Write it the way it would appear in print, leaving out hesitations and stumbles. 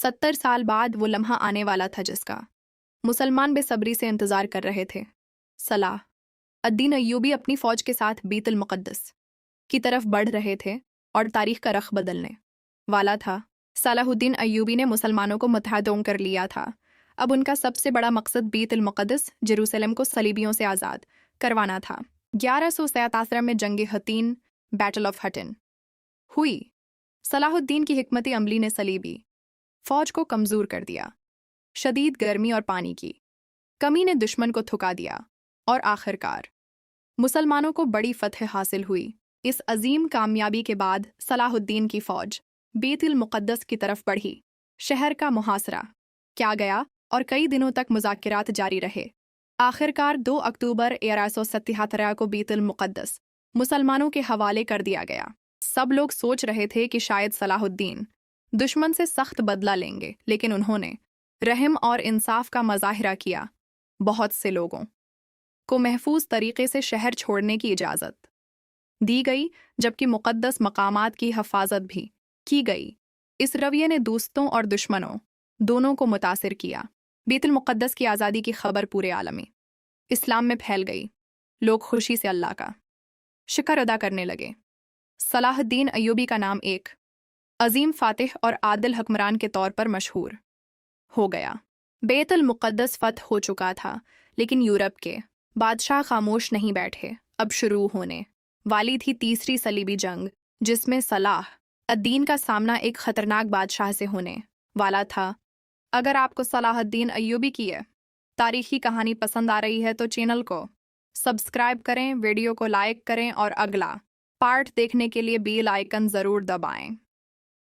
70 साल बाद वो लम्हा आने वाला था जिसका मुसलमान बेसब्री से इंतजार कर रहे थे। सलाह अद्दीन अय्यूबी अपनी फौज के साथ बीतुल मुक़द्दस की तरफ बढ़ रहे थे और तारीख का रख बदलने वाला था। सलाहुद्दीन अय्यूबी ने मुसलमानों को मुत्तहद कर लिया था। अब उनका सबसे बड़ा मकसद बीतुल मुक़द्दस जेरूसलम को सलीबियों से आज़ाद करवाना था। 1177 में जंग हतीन बैटल ऑफ हटिन हुई। सलाहुद्दीन की हिकमत अमली ने सलीबी फौज को कमज़ोर कर दिया। शदीद गर्मी और पानी की कमी ने दुश्मन को थुका दिया और आखिरकार मुसलमानों को बड़ी फतह हासिल हुई। इस अजीम कामयाबी के बाद सलाहुद्दीन की फौज बैतुल मुक़द्दस की तरफ बढ़ी। शहर का मुहासरा किया गया और कई दिनों तक मुज़ाकिरात जारी रहे। आखिरकार 2 अक्टूबर 1177 को बैतुल मुक़द्दस मुसलमानों के हवाले कर दिया गया। सब लोग सोच रहे थे कि शायद सलाहुद्दीन दुश्मन से सख्त बदला लेंगे, लेकिन उन्होंने रहम और इंसाफ का मज़ाहिरा किया। बहुत से लोगों को महफूज तरीके से शहर छोड़ने की इजाज़त दी गई, जबकि मुक़द्दस मकामात की हफाजत भी की गई। इस रवैये ने दोस्तों और दुश्मनों दोनों को मुतासिर किया। बैतुल मुक़द्दस की आज़ादी की खबर पूरे आलमी इस्लाम में फैल गई। लोग खुशी से अल्लाह का शुक्र अदा करने लगे। सलाहुद्दीन अय्यूबी का नाम एक अजीम फ़ातिह और आदिल हुक्मरान के तौर पर मशहूर हो गया। बैतुल मुक़द्दस फ़तह हो चुका था, लेकिन यूरोप के बादशाह खामोश नहीं बैठे। अब शुरू होने वाली थी तीसरी सलीबी जंग, जिसमें सलाह अद्दीन का सामना एक ख़तरनाक बादशाह से होने वाला था। अगर आपको सलाहुद्दीन अय्यूबी की तारीख़ी कहानी पसंद आ रही है तो चैनल को सब्सक्राइब करें, वीडियो को लाइक करें और अगला पार्ट देखने के लिए बेल आइकन ज़रूर दबाएं।